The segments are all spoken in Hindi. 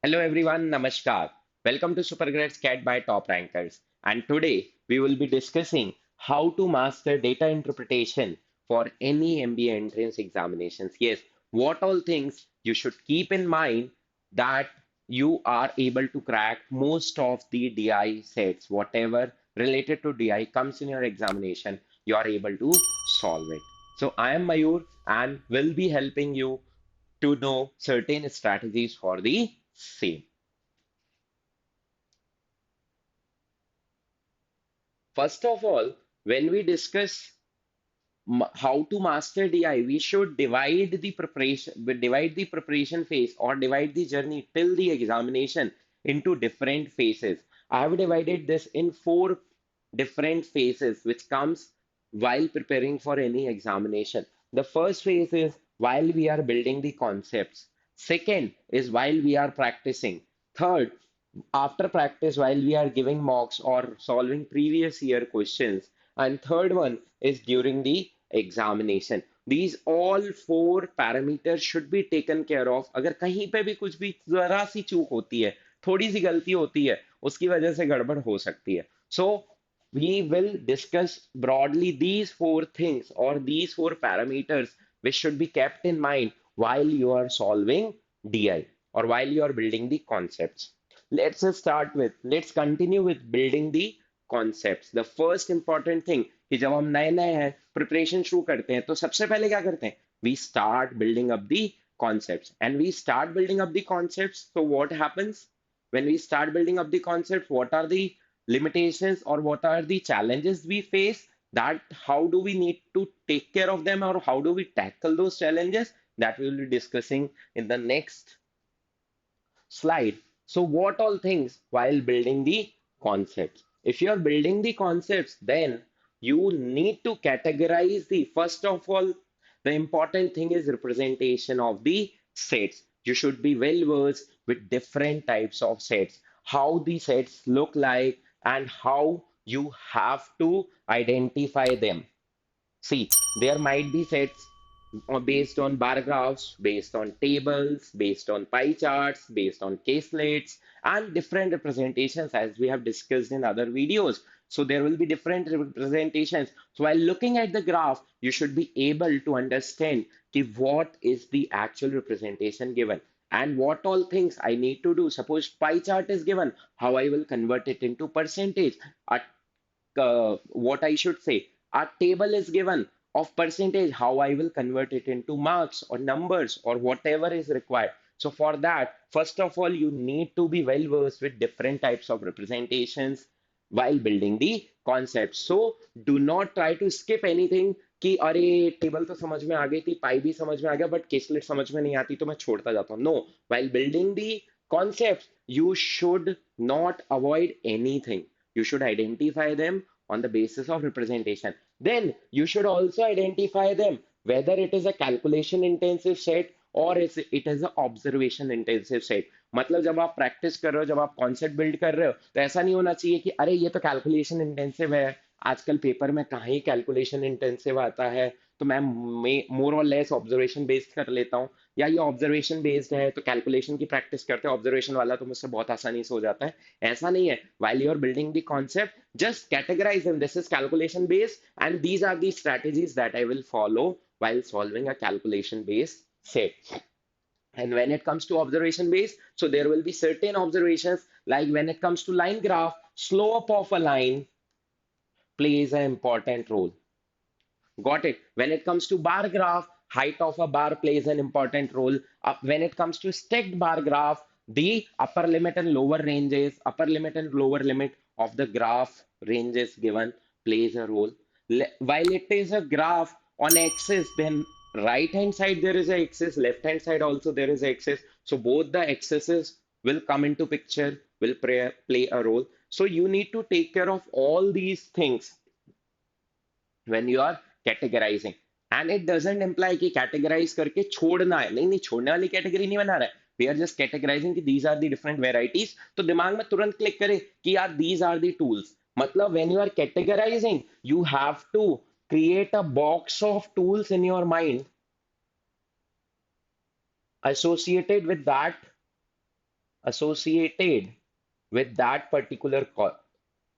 Hello everyone, Namaskar. Welcome to Supergrad Cat by Top Rankers. And today we will be discussing how to master data interpretation for any MBA entrance examinations. Yes, what all things you should keep in mind that you are able to crack most of the DI sets, whatever related to DI comes in your examination, you are able to solve it. So I am Mayur and will be helping you to know certain strategies for the same. First of all, when we discuss how to master DI, we should divide the preparation phase or divide the journey till the examination into different phases. I have divided this in four different phases, which comes while preparing for any examination. The first phase is while we are building the concepts. Second is while we are practicing. Third, after practice while we are giving mocks or solving previous year questions. And third one is during the examination. These all four parameters should be taken care of. अगर कहीं पे भी कुछ भी जरा सी चूक होती है, थोड़ी सी गलती होती है, उसकी वजह से गड़बड़ हो सकती है. So we will discuss broadly these four things or these four parameters which should be kept in mind while you are solving DI or while you are building the concepts. Let's continue with building the concepts. The first important thing कि जब हम नए नए हैं प्रिपरेशन शुरू करते हैं तो सबसे पहले क्या करते हैं we start building up the concepts and we start building up the concepts. So what happens when we start building up the concepts? What are the limitations or what are the challenges we face, that how do we need to take care of them or how do we tackle those challenges, that we will be discussing in the next slide. So, what all things while building the concepts? If you are building the concepts, then you need to categorize the first of all, the important thing is representation of the sets. You should be well versed with different types of sets, how the sets look like, and how you have to identify them. See, there might be sets based on bar graphs, based on tables, based on pie charts, based on caselets, and different representations as we have discussed in other videos. So there will be different representations. So while looking at the graph, you should be able to understand what is the actual representation given and what all things I need to do. Suppose pie chart is given, how I will convert it into percentage. A what I should say, a table is given of percentage, how I will convert it into marks or numbers or whatever is required. So for that, first of all, you need to be well versed with different types of representations while building the concept. So do not try to skip anything कि अरे टेबल तो समझ में आ गई थी, पाई भी समझ में आ गया, बट केसलेट समझ में नहीं आती तो मैं छोड़ता जाता हूँ. No, while building the concepts, you should not avoid anything. You should identify them on the basis of representation. Then you should also identify them whether it is a calculation intensive set or it is a observation intensive set. मतलब जब आप प्रैक्टिस कर रहे हो, जब आप कॉन्सेप्ट बिल्ड कर रहे हो, तो ऐसा नहीं होना चाहिए कि अरे ये तो कैलकुलेशन इंटेंसिव है, आजकल पेपर में कहाँ ही कैलकुलेशन इंटेंसिव आता है, तो मैं मोर और लेस ऑब्जर्वेशन बेस्ड कर लेता हूँ, या ये ऑब्जर्वेशन बेस्ड है तो कैलकुलेशन की प्रैक्टिस करते हैं, ऑब्जर्वेशन वाला तो मुझसे बहुत आसानी से हो जाता है. ऐसा नहीं है. While you are building the concept, just categorize them. This is calculation based, and these are the strategies that I will follow while solving a calculation based set. And when it comes to observation based, so there will be certain observations like when it comes to line graph, slope of a line plays an important role. Got it? When it comes to bar graph, height of a bar plays an important role. When it comes to stacked bar graph, the upper limit and lower ranges, upper limit and lower limit of the graph ranges given plays a role. While it is a graph on axis, then right hand side there is a axis, left hand side also there is a axis. So both the axes will come into picture, will play a role. So you need to take care of all these things when you are categorizing. And it doesn't imply कि categorize करके छोड़ना है. नहीं नहीं, छोड़ने वाली category नहीं बना रहा है. We are just categorizing कि these are the different varieties. तो दिमाग में तुरंत click करे कि यार these are the tools. मतलब when you are categorizing, you have to create a box of tools in your mind associated with that associated with that particular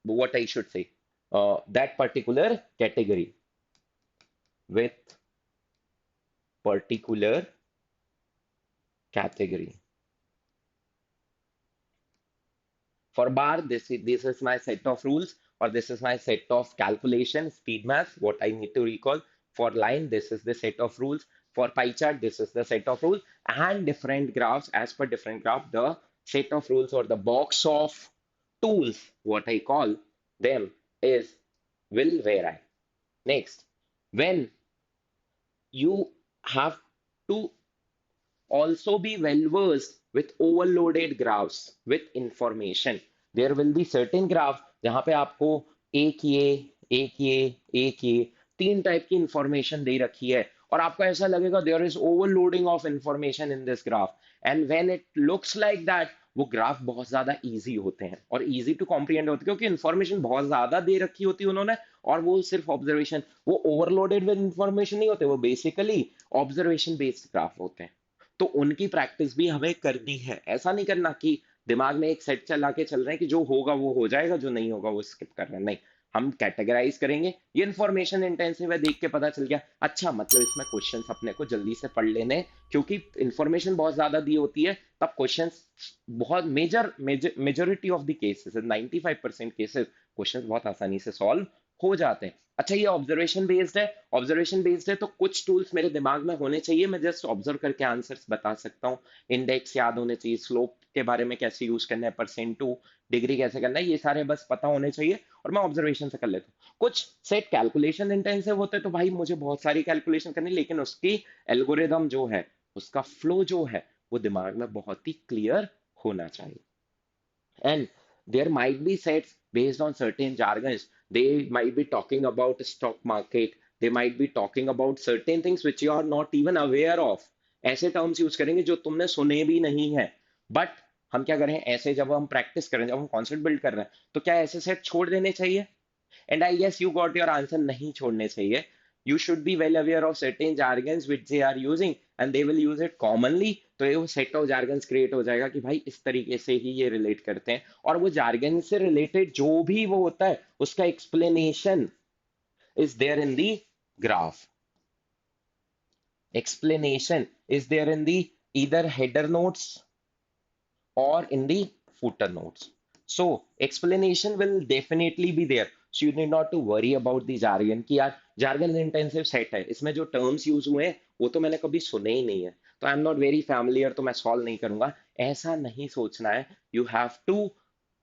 what I should say, that particular category, with particular category. For bar, this is my set of rules, or this is my set of calculation, speed math, what I need to recall. For line, this is the set of rules. For pie chart, this is the set of rules. And different graphs, as per different graph, the set of rules or the box of tools, what I call them, is will vary. Next, when you have to also be well versed with overloaded graphs with information. There will be certain graph जहां पे आपको एक ये तीन टाइप की इंफॉर्मेशन दे रखी है और आपको ऐसा लगेगा there is overloading of information in this graph and when it looks like that वो ग्राफ बहुत ज्यादा इजी होते हैं और इजी टू कॉम्प्रिहेंड होते हैं क्योंकि इंफॉर्मेशन बहुत ज्यादा दे रखी होती है उन्होंने और वो सिर्फ ऑब्जर्वेशन वो ओवरलोडेड विद इंफॉर्मेशन नहीं होते वो बेसिकली ऑब्जर्वेशन बेस्ड ग्राफ होते हैं तो उनकी प्रैक्टिस भी हमें करनी है ऐसा नहीं करना कि दिमाग में एक सेट चला के चल रहे हैं कि जो होगा वो हो जाएगा जो नहीं होगा वो स्किप कर रहे हैं नहीं हम कैटेगराइज करेंगे ये इन्फॉर्मेशन इंटेंसिव है देख के पता चल गया अच्छा मतलब इसमें क्वेश्चंस अपने को जल्दी से पढ़ लेने हैं, क्योंकि इन्फॉर्मेशन बहुत ज्यादा दी होती है तब क्वेश्चंस बहुत majority of the cases 95% cases questions बहुत आसानी से सॉल्व हो जाते हैं। अच्छा ये ऑब्जर्वेशन बेस्ड है तो कुछ टूल्स मेरे दिमाग में होने चाहिए मैं जस्ट ऑब्जर्व करके आंसर्स बता सकता हूँ। इंडेक्स याद होने चाहिए, स्लोप के बारे में कैसे यूज करना है, परसेंट टू डिग्री कैसे करना है, ये सारे बस पता होने चाहिए और मैं ऑब्जर्वेशन से कर लेता हूँ। कुछ सेट कैलकुलेशन इंटेंसिव होते हैं तो भाई मुझे बहुत सारी कैलकुलेशन करनी लेकिन उसकी एल्गोरिदम जो है उसका फ्लो जो है वो दिमाग में बहुत ही क्लियर होना चाहिए। And there might be sets based on certain jargons. They might be talking about stock market. They might be talking about certain things which you are not even aware of. ऐसे टर्म्स यूज करेंगे जो तुमने सुने भी नहीं है बट हम क्या करें ऐसे जब हम प्रैक्टिस करें जब हम कॉन्सेप्ट बिल्ड कर रहे हैं तो क्या ऐसे सेट छोड़ देने चाहिए and I guess you got your answer नहीं छोड़ने चाहिए। You should be well aware of certain jargons which they are using and they will use it commonly तो ये वो सेट ऑफ jargons क्रिएट हो जाएगा कि भाई इस तरीके से ही ये रिलेट करते हैं और वो jargon से रिलेटेड जो भी वो होता है उसका explanation is there in the graph, explanation is there in the either header notes or in the footer notes. So explanation will definitely be there. So you need not to worry about the jargon कि यार jargon intensive set है इसमें जो terms use हुए हैं वो तो मैंने कभी सुने ही नहीं है तो I am not very familiar तो मैं सॉल्व नहीं करूंगा ऐसा नहीं सोचना है। You have to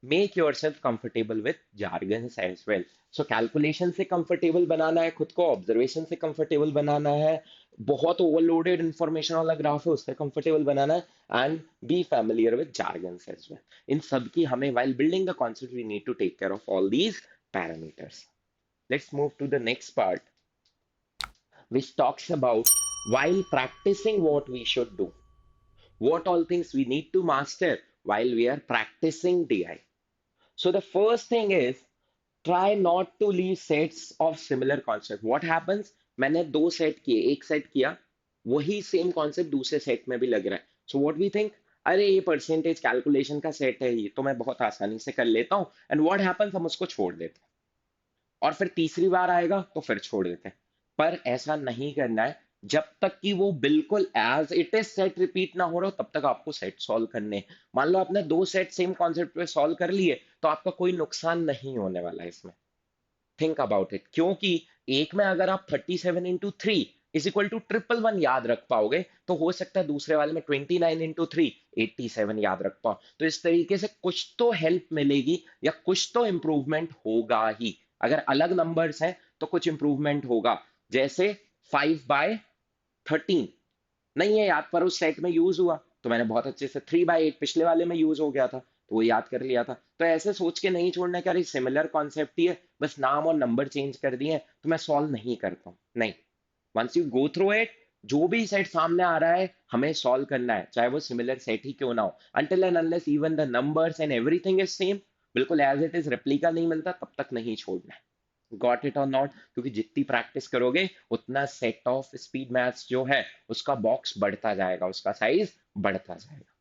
make yourself comfortable with jargons as well. So calculation से कंफर्टेबल बनाना है खुद को, ऑब्जर्वेशन से कंफर्टेबल बनाना है, बहुत ओवरलोडेड इंफॉर्मेशन वाला ग्राफ है उससे कंफर्टेबल बनाना है and be familiar with jargons as well. इन सब की हमें while building the concept we need to take care of all these parameters. Let's move to the next part which talks about while practicing what we should do, what all things we need to master while we are practicing DI. So the first thing is try not to leave sets of similar concept. What happens? मैंने दो सेट किए, एक सेट किया वही सेम कॉन्सेप्ट दूसरे सेट में भी लग रहा है सो व्हाट वी थिंक अरे ये परसेंटेज कैलकुलेशन का सेट है ये तो मैं बहुत आसानी से कर लेता हूँ एंड व्हाट हैपेंस हम उसको छोड़ देते हैं और फिर तीसरी बार आएगा तो फिर छोड़ देते हैं। पर ऐसा नहीं करना है, जब तक कि वो बिल्कुल as it is set repeat ना हो रहा हो तब तक आपको सेट सॉल्व करने हैं। मान लो आपने दो सेट सेम कॉन्सेप्ट पे सॉल्व कर लिए तो आपका कोई नुकसान नहीं होने वाला है इसमें। थिंक अबाउट इट, क्योंकि एक में अगर आप 37 into 3 इज इक्वल टू 111 याद रख पाओगे तो हो सकता है दूसरे वाले में 29 into 3 87 याद रख पाओ। तो इस तरीके से कुछ तो हेल्प मिलेगी या कुछ तो इंप्रूवमेंट होगा ही। अगर अलग नंबर्स हैं तो कुछ इंप्रूवमेंट होगा, जैसे 5/13 नहीं है याद पर उस सेट में यूज हुआ तो मैंने बहुत अच्छे से 3/8 पिछले वाले में यूज हो गया था तो वो याद कर लिया था। तो ऐसे सोच के नहीं छोड़ना कि अरे सिमिलर कॉन्सेप्ट ही है बस नाम और नंबर चेंज कर दिए तो मैं सॉल्व नहीं करता हूँ, नहीं। Once you go through it जो भी सेट सामने आ रहा है हमें सॉल्व करना है चाहे वो सिमिलर सेट ही क्यों ना हो, until and unless even the numbers and everything is same, बिल्कुल एज इट इज रेप्लिका नहीं मिलता तब तक नहीं छोड़ना है। गॉट इट और नॉट, क्योंकि जितनी प्रैक्टिस करोगे उतना सेट ऑफ स्पीड मैथ्स जो है उसका बॉक्स बढ़ता जाएगा, उसका साइज बढ़ता जाएगा।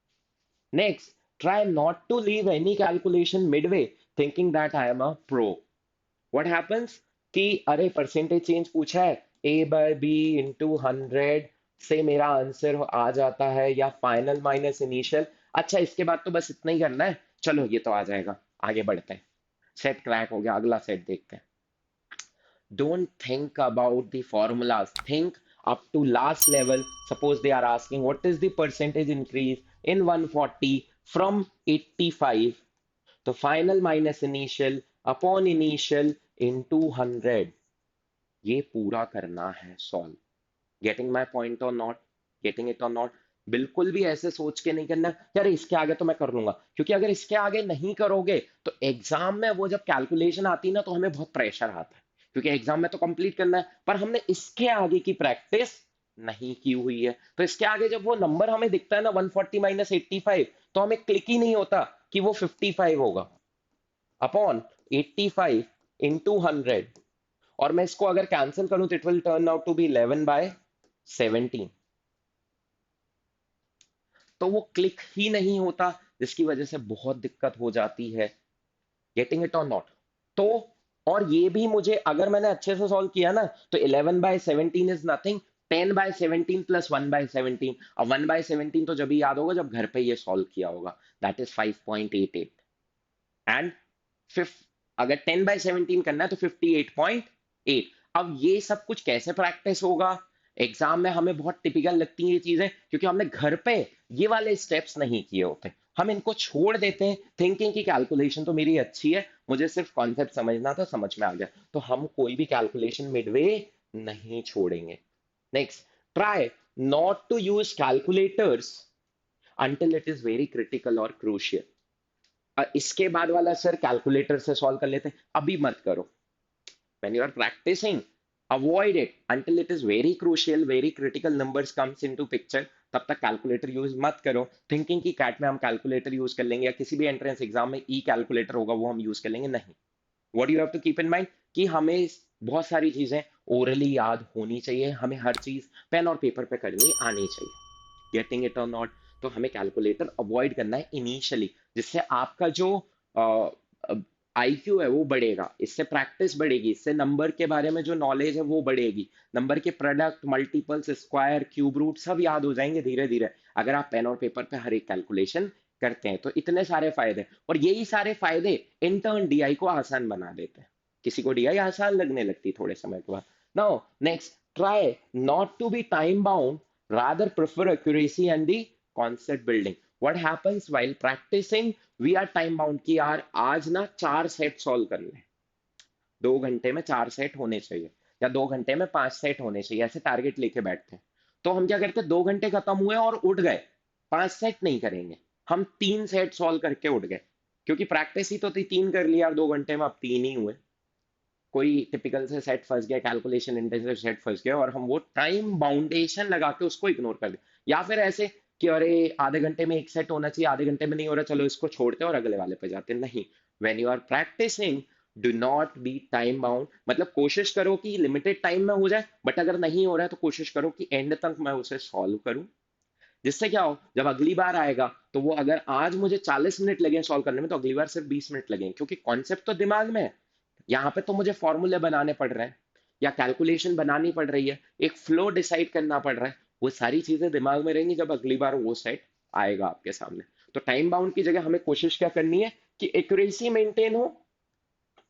Next, Try not to leave any calculation midway thinking that I am a pro. What happens कि अरे परसेंटेज चेंज पूछा है, a/b × 100 से मेरा आंसर आ जाता है, या फाइनल माइनस इनिशियल, अच्छा इसके बाद तो बस इतना ही करना है, चलो ये तो आ जाएगा, आगे बढ़ते हैं, सेट क्रैक हो गया, अगला सेट देखते हैं. Don't think about the formulas. Think up to last level. Suppose they are asking what is the percentage increase in 140 from 85. The final minus initial upon initial into 100. ये पूरा करना है सॉल्व. गेटिंग माई पॉइंट और not? Getting it or not? बिल्कुल भी ऐसे सोच के नहीं करना यार इसके आगे तो मैं कर लूंगा, क्योंकि अगर इसके आगे नहीं करोगे तो एग्जाम में वो जब कैलकुलेशन आती है ना तो हमें बहुत प्रेशर आता है, क्योंकि एग्जाम में तो कंप्लीट करना है, पर हमने इसके आगे की प्रैक्टिस नहीं की हुई है. तो इसके आगे जब वो नंबर हमें दिखता है ना 140 - 85, तो हमें क्लिक ही नहीं होता कि वो 55 होगा अपॉन 85 × 100. और मैं इसको अगर कैंसिल करूं तो it will turn out to be 11/17. तो वो क्लिक ही नहीं होता, जिसकी वजह से बहुत दिक्कत हो जाती है. Getting it or not? तो और ये भी मुझे अगर मैंने अच्छे से सॉल्व किया ना तो 11/17 इज नथिंग, 10/17 प्लस 1/17. अब 1/17 तो जब ही याद होगा जब घर पे ये सॉल्व किया होगा, दैट इज 5.88. एंड फिफ्थ, अगर 10/17 करना है तो 58.8. अब ये सब कुछ कैसे प्रैक्टिस होगा? एग्जाम में हमें बहुत टिपिकल लगती हैं ये चीजें, क्योंकि हमने घर पे ये वाले स्टेप्स नहीं किए होते, हम इनको छोड़ देते हैं थिंकिंग की कैलकुलेशन तो मेरी अच्छी है, मुझे सिर्फ कॉन्सेप्ट समझना था, समझ में आ गया, तो हम कोई भी कैलकुलेशन मिडवे नहीं छोड़ेंगे. Next, try not to use calculators until it is very critical or crucial. इसके बाद वाला सर कैलकुलेटर से सॉल्व कर लेते हैं, अभी मत करो. when you are practicing, avoid it until it is very crucial, very critical numbers comes into picture. तब तक कैलकुलेटर यूज मत करो. थिंकिंग की कैट में हम कैलकुलेटर यूज कर लेंगे, या किसी भी एंट्रेंस एग्जाम में ई कैलकुलेटर होगा वो हम यूज कर लेंगे, नहीं. What you have to keep in mind कि हमें बहुत सारी चीजें ओरली याद होनी चाहिए, हमें हर चीज पेन और पेपर पे करनी आनी चाहिए. Getting it or not? तो हमें कैलकुलेटर अवॉइड करना है इनिशियली, जिससे आपका जो आईक्यू है वो बढ़ेगा, इससे प्रैक्टिस बढ़ेगी, इससे नंबर के बारे में जो नॉलेज है वो बढ़ेगी, नंबर के product, multiples, square, cube root सब याद हो जाएंगे धीरे धीरे, अगर आप पेन और पेपर पे हर एक कैलकुलेशन करते हैं. तो इतने सारे फायदे, और यही सारे फायदे इंटर्न डीआई को आसान बना देते हैं. किसी को डीआई आसान लगने लगती है थोड़े समय के बाद. Now next, try not to be time bound, rather prefer accuracy and the concept building. What happens while practicing? We are time bound कि यार आज ना 4 सेट सॉल्व करने, 2 घंटे में 4 सेट होने चाहिए, या 2 घंटे में 5 सेट होने चाहिए, ऐसे टारगेट लेके बैठते हैं. तो हम क्या करते हैं, 2 घंटे खत्म हुए और उठ गए, 5 सेट नहीं करेंगे, हम 3 सेट सॉल्व करके उठ गए, क्योंकि प्रैक्टिस ही तो थी, 3 कर लिया और 2 घंटे में अब 3 ही हुए. कोई टिपिकल से सेट फंस गया, कैलकुलेशन इंटेंसिव सेट फंस गया, और हम वो टाइम बाउंडेशन लगा के उसको इग्नोर कर दे, या फिर ऐसे कि अरे आधे घंटे में एक सेट होना चाहिए, आधे घंटे में नहीं हो रहा, चलो इसको छोड़ते और अगले वाले पे जाते. नहीं, when you are practicing do not be time bound. मतलब कोशिश करो कि लिमिटेड टाइम में हो जाए, बट अगर नहीं हो रहा है तो कोशिश करो कि एंड तक मैं उसे सॉल्व करूं, जिससे क्या हो, जब अगली बार आएगा तो वो, अगर आज मुझे 40 मिनट लगे सॉल्व करने में, तो अगली बार सिर्फ 20 मिनट लगेंगे, क्योंकि कॉन्सेप्ट तो दिमाग में है. यहाँ पे तो मुझे फॉर्मूले बनाने पड़ रहे हैं, या कैलकुलेशन बनानी पड़ रही है, एक फ्लो डिसाइड करना पड़ रहा है, वो सारी चीजें दिमाग में रहेंगी जब अगली बार वो सेट आएगा आपके सामने. तो टाइम बाउंड की जगह हमें कोशिश क्या करनी है कि एक्यूरेसी मेंटेन हो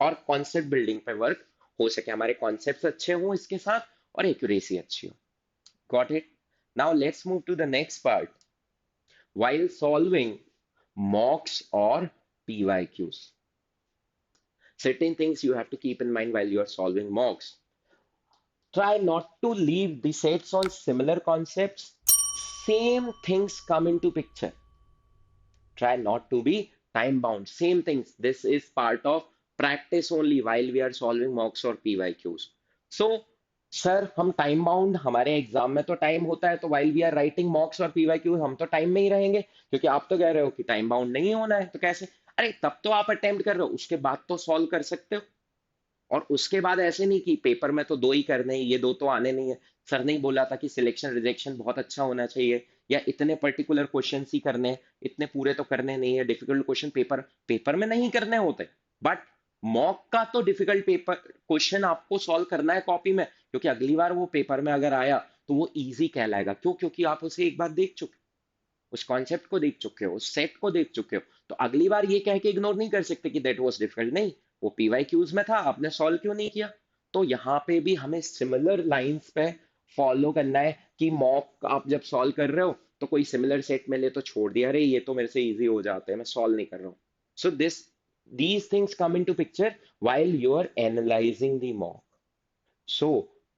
और कॉन्सेप्ट बिल्डिंग पे वर्क हो सके, हमारे कॉन्सेप्ट अच्छे हों इसके साथ और एक्यूरेसी अच्छी हो. Got it? Now let's move to the next part. while solving mocks or PYQs, certain things you have to keep in mind while you are solving mocks. Try not to leave the sets on similar concepts. Same things come into picture. Try not to be time bound. Same things. This is part of practice only while we are solving mocks or PYQs. So, sir हम टाइम बाउंड, हमारे एग्जाम में तो टाइम होता है, तो while we are writing mocks और पीवाईक्यू हम तो टाइम में ही रहेंगे, क्योंकि आप तो कह रहे हो कि टाइम बाउंड नहीं होना है, तो कैसे? अरे तब तो आप अटेम्प्ट कर रहे हो, उसके बाद तो सॉल्व कर सकते हो. और उसके बाद ऐसे नहीं कि पेपर में तो 2 ही करने हैं, ये 2 तो आने नहीं है, सर ने ही बोला था कि सिलेक्शन रिजेक्शन बहुत अच्छा होना चाहिए, या इतने पर्टिकुलर क्वेश्चन ही करने हैं, इतने पूरे तो करने नहीं है, डिफिकल्ट क्वेश्चन पेपर पेपर में नहीं करने होते, बट मॉक का तो डिफिकल्ट पेपर क्वेश्चन आपको सॉल्व करना है कॉपी में, क्योंकि अगली बार वो पेपर में अगर आया तो वो इजी कहलाएगा। क्यों? क्योंकि आप उसे एक बार देख चुके, उस कॉन्सेप्ट को देख चुके हो, उस सेट को देख चुके हो, तो अगली बार ये कह के इग्नोर नहीं कर सकते कि दैट वाज डिफिकल्ट। नहीं, वो पीवाई क्यूज में था, आपने सॉल्व क्यों नहीं किया? तो यहाँ पे भी हमें सिमिलर लाइंस पे फॉलो करना है कि मॉक आप जब सॉल्व कर रहे हो तो कोई सिमिलर सेट मिले तो छोड़ दिया, अरे ये तो मेरे से इजी हो जाते हैं, मैं सॉल्व नहीं कर रहा हूँ। So this these things come into picture while you are analyzing the mock. So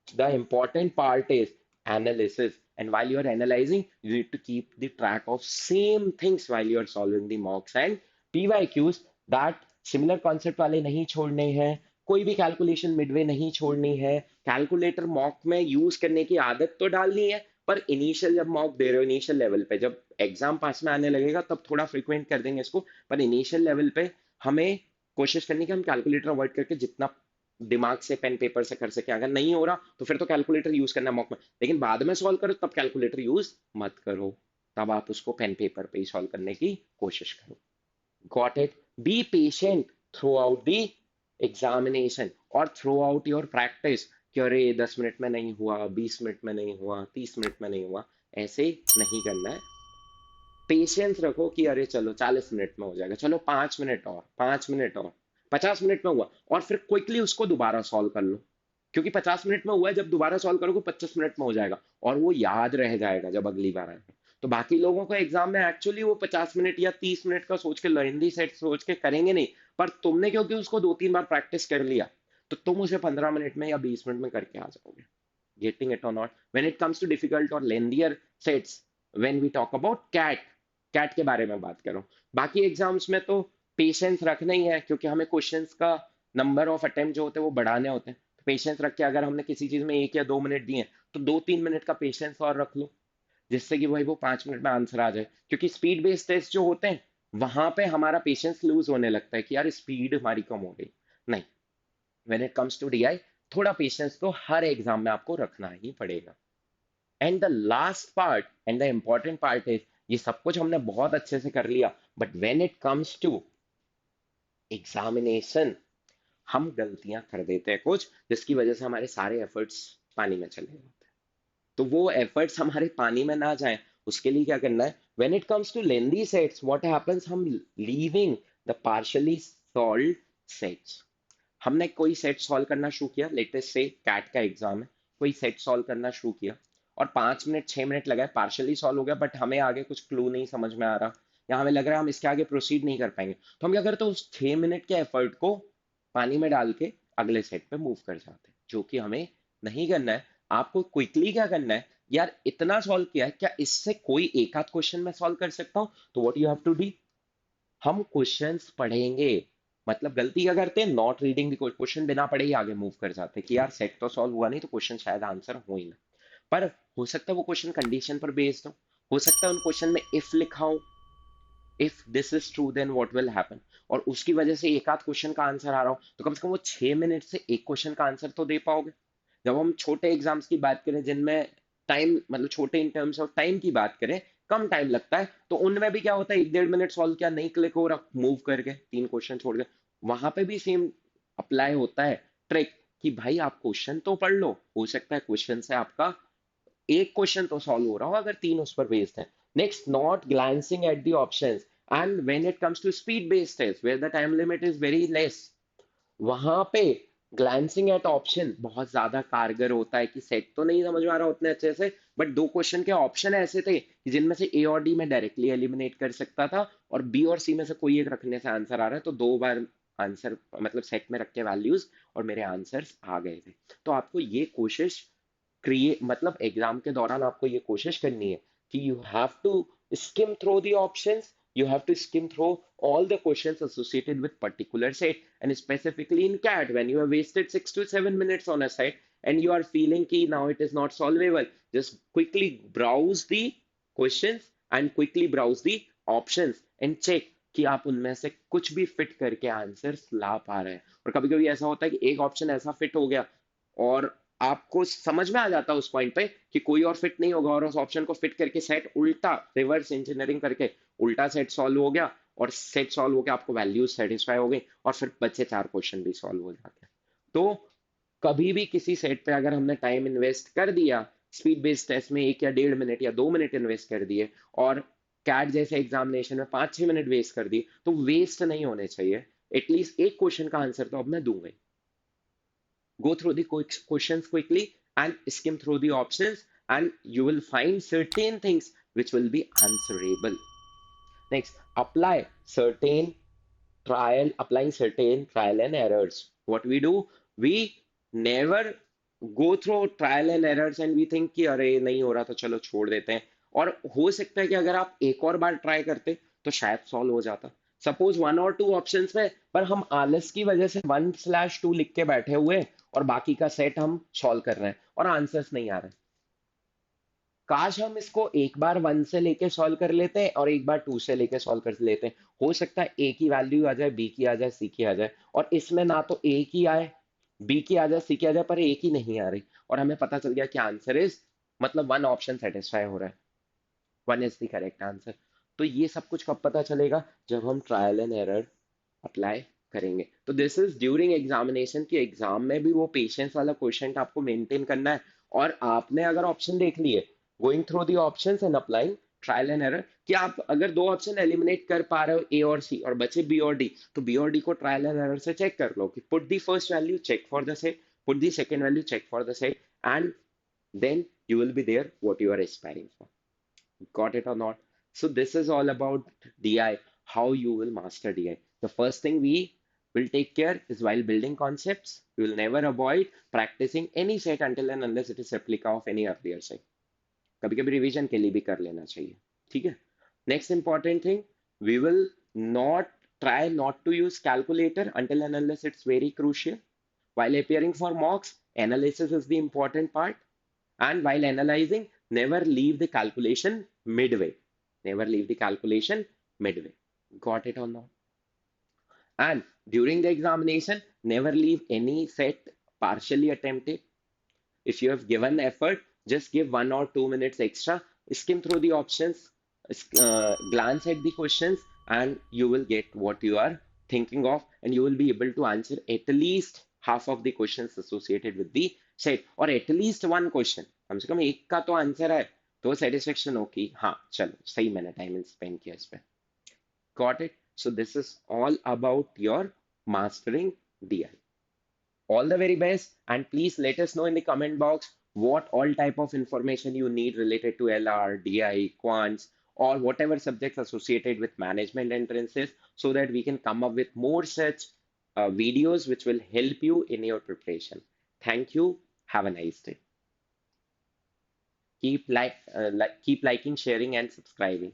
the important part is analysis. And while you are analyzing, you need to keep the track of same things while you are solving the mocks and PYQs, that similar concept वाले नहीं छोड़ने हैं, कोई भी कैलकुलेशन मिडवे नहीं छोड़नी है, कैलकुलेटर मॉक में यूज करने की आदत तो डालनी है, पर इनिशियल जब मॉक दे रहे हो, इनिशियल लेवल पे, जब एग्जाम पास में आने लगेगा तब थोड़ा फ्रिक्वेंट कर देंगे इसको, पर इनिशियल लेवल पे हमें कोशिश करनी कि हम कैलकुलेटर अवॉइड करके जितना दिमाग से पेन पेपर से कर सके। अगर नहीं हो रहा तो फिर तो कैलकुलेटर यूज करना मॉक में, लेकिन बाद में सॉल्व करो तब कैलकुलेटर यूज मत करो, तब आप उसको पेन पेपर पे ही सॉल्व करने की कोशिश करो। Got it? Be patient through out the examination और थ्रू आउट योर प्रैक्टिस, कि अरे 10 मिनट में नहीं हुआ, 20 मिनट में नहीं हुआ, 30 मिनट में नहीं हुआ, ऐसे नहीं करना है। पेशेंस रखो कि अरे चलो 40 मिनट में हो जाएगा, चलो 5 मिनट और, 5 मिनट और, 50 मिनट में हुआ और फिर क्विकली उसको दोबारा सॉल्व कर लो, क्योंकि 50 मिनट में हुआ है, जब दोबारा सॉल्व करोगे 25 मिनट में हो जाएगा और वो याद रह जाएगा जब अगली बार आएगा। तो बाकी लोगों को एग्जाम में एक्चुअली वो 50 मिनट या 30 मिनट का सोच के लेंदी सेट सोच के करेंगे नहीं, पर तुमने क्योंकि उसको 2-3 बार प्रैक्टिस कर लिया तो तुम उसे 15 मिनट में या 20 मिनट में करके आ जाओगे। Getting it or not? When it comes to difficult और lengthier sets, when we talk about CAT, CAT के बारे में बात करो, बाकी एग्जाम्स में तो पेशेंस रखना ही है, क्योंकि हमें क्वेश्चंस का नंबर ऑफ अटेम्प्ट जो होते हैं वो बढ़ाने होते हैं। तो पेशेंस रख के अगर हमने किसी चीज में 1 या 2 मिनट दिए तो 2-3 मिनट का पेशेंस और रख लो, जिससे कि भाई वो 5 मिनट में आंसर आ जाए, क्योंकि स्पीड बेस्ड टेस्ट जो होते हैं वहां पे हमारा पेशेंस लूज होने लगता है कि यार स्पीड हमारी कम हो गई। नहीं, when it comes to DI, थोड़ा पेशेंस तो हर एग्जाम में आपको रखना ही पड़ेगा। And the last part and the important part is, ये सब कुछ हमने बहुत अच्छे से कर लिया, but when it comes to examination, हम गलतियां कर देते हैं कुछ, जिसकी वजह से हमारे सारे एफर्ट्स पानी में चले जाते हैं। तो वो एफर्ट्स हमारे पानी में ना जाए, उसके लिए क्या करना है? When it comes to lengthy sets, what happens, हम leaving the partially solve sets. हमने कोई सेट सॉल्व करना शुरू किया, लेटेस्ट से कैट का एग्जाम है, कोई सेट सॉल्व करना शुरू किया और 5 मिनट 6 मिनट लगाए, पार्शियली सॉल्व हो गया, बट हमें आगे कुछ क्लू नहीं समझ में आ रहा, या हमें लग रहा है हम इसके आगे प्रोसीड नहीं कर पाएंगे, तो हम क्या करते हैं? उस 6 मिनट के एफर्ट को पानी में डाल के अगले सेट पे मूव कर जाते हैं, जो कि हमें नहीं करना है। आपको क्विकली क्या करना है? यार इतना सॉल्व किया है, क्या इससे कोई एक आध क्वेश्चन में सॉल्व कर सकता हूँ? तो what you have to do, हम क्वेश्चंस पढ़ेंगे। मतलब गलती क्या करते हैं? नॉट रीडिंग द क्वेश्चन, बिना पढ़े ही आगे मूव कर जाते हैं कि यार सेट तो सॉल्व हुआ नहीं तो क्वेश्चन शायद आंसर हो ही ना। पर हो सकता है वो क्वेश्चन कंडीशन पर बेस्ड हो सकता है उन क्वेश्चन में इफ लिखा हो, if this is true then what will happen, और उसकी वजह से एक आध क्वेश्चन का आंसर आ रहा हो, तो कम से कम वो 6 मिनट से एक क्वेश्चन का आंसर तो दे पाओगे। जब हम छोटे एग्जाम्स की बात करें जिनमें टाइम, मतलब छोटे इन टर्म्स ऑफ टाइम की बात करें, कम टाइम लगता है, तो उनमें भी क्या होता है, 1-1.5 मिनट सॉल्व किया, नहीं क्लिक हो रहा, मूव करके 3 क्वेश्चन छोड़ गए। वहां पे भी सेम अप्लाई होता है ट्रिक, कि भाई आप क्वेश्चन तो पढ़ लो, हो सकता है क्वेश्चन से आपका एक क्वेश्चन तो सॉल्व हो रहा हो अगर 3 उस पर बेस्ड है। Next, not glancing at the options, and when it comes to speed based test where the time limit is very less, वहां पे ग्लैंसिंग एट ऑप्शन बहुत ज्यादा कारगर होता है, कि सेट तो नहीं समझ में आ रहा उतने अच्छे से, बट 2 क्वेश्चन के ऑप्शन ऐसे थे कि जिनमें से ए और डी में डायरेक्टली एलिमिनेट कर सकता था, और बी और सी में से कोई एक रखने से आंसर आ रहा है, तो 2 बार आंसर मतलब सेट में रख के वैल्यूज और मेरे आंसर्स आ गए थे। तो आपको ये कोशिश क्रिएट, मतलब एग्जाम के दौरान आपको ये कोशिश करनी है कि you have to skim through the options, you have to skim through all the questions associated with particular set, and specifically in CAT, when you have wasted 6 to 7 minutes on a set and you are feeling ki now it is not solvable, just quickly browse the questions and quickly browse the options and check कि आप उनमें से कुछ भी फिट करके आंसर्स ला पा रहे हैं। और कभी कभी ऐसा होता है कि एक ऑप्शन ऐसा फिट हो गया और आपको समझ में आ जाता उस पॉइंट पे कि कोई और फिट नहीं होगा, और उस ऑप्शन को फिट करके सेट उल्टा रिवर्स इंजीनियरिंग करके उल्टा सेट सॉल्व हो गया, और सेट सॉल्व हो गया, आपको वैल्यूज सेटिस्फाई हो गई, और फिर बचे चार क्वेश्चन भी सॉल्व हो जाते हैं। तो कभी भी किसी सेट पे अगर हमने टाइम इन्वेस्ट कर दिया, स्पीड बेस्ड टेस्ट में 1 या 1.5 मिनट या 2 मिनट इन्वेस्ट कर दिए, और कैट जैसे एग्जामिनेशन में 5-6 मिनट वेस्ट कर दिए, तो वेस्ट नहीं होने चाहिए। एटलीस्ट एक क्वेश्चन का आंसर तो अब मैं दूंगा ही। Go through the questions quickly and skim through the options, and you will find certain things which will be answerable. Next, applying certain trial and errors. What we do, we never go through trial and errors and we think कि अरे नहीं हो रहा तो चलो छोड़ देते हैं, और हो सकता है कि अगर आप एक और बार ट्राई करते तो शायद सॉल्व हो जाता। सपोज 1 और 2 ऑप्शंस में, पर हम आलस की वजह से 1/2 लिख के बैठे हुए हैं, और बाकी का सेट हम सॉल्व कर रहे हैं और आंसर्स नहीं आ रहे। काश हम इसको एक बार 1 से लेके सॉल्व कर लेते हैं और एक बार 2 से लेके सॉल्व कर लेते हैं। हो सकता है ए की वैल्यू आ जाए, बी की आ जाए, सी की आ जाए, और इसमें ना तो ए की आए, बी की आ जाए, सी की आ जाए, पर ए की नहीं आ रही, और हमें पता चल गया कि आंसर इज, मतलब वन ऑप्शन सेटिस्फाई हो रहा है, one is the correct answer. तो ये सब कुछ कब पता चलेगा? जब हम ट्रायल एंड एरर अप्लाई करेंगे। तो दिस इज ड्यूरिंग एग्जामिनेशन, की एग्जाम में भी वो पेशेंस वाला क्वेश्चन आपको मेंटेन करना है। और आपने अगर ऑप्शन देख लिए, going through the options and applying trial and error, कि आप अगर दो ऑप्शन एलिमिनेट कर पा रहे हो, ए और सी, और बचे बी और डी, तो बी और डी को ट्रायल एंड एरर से चेक कर लो कि put the first value, check for the set, put the second value, check for the set, and then you will be there what you are aspiring for. Got it or not? So this is all about DI, how you will master DI. The first thing we will take care is, while building concepts, we will never avoid practicing any set until and unless it is replica of any earlier set. कभी कभी रिवीजन के लिए भी कर लेना चाहिए, ठीक है? Next important thing, we will not not to use calculator until and unless it's very crucial. While appearing for mocks, analysis is the important part. And while analyzing, never leave the calculation midway. Never leave the calculation midway. Got it or not? And during the examination, never leave any set partially attempted. If you have given effort, just give 1 or 2 minutes extra. Skim through the options, glance at the questions, and you will get what you are thinking of, and you will be able to answer at least half of the questions associated with the set, or at least one question. कम से कम एक का तो आंसर है, तो सेटिस्फेक्शन हो कि हाँ चलो सही मैंने टाइम स्पेंड किया इस पे। Got it? So this is all about your mastering DI. All the very best, and please let us know in the comment box what all type of information you need related to LR, DI, quants, or whatever subjects associated with management entrances, so that we can come up with more such videos which will help you in your preparation. Thank you. Have a nice day. Keep liking, sharing, and subscribing.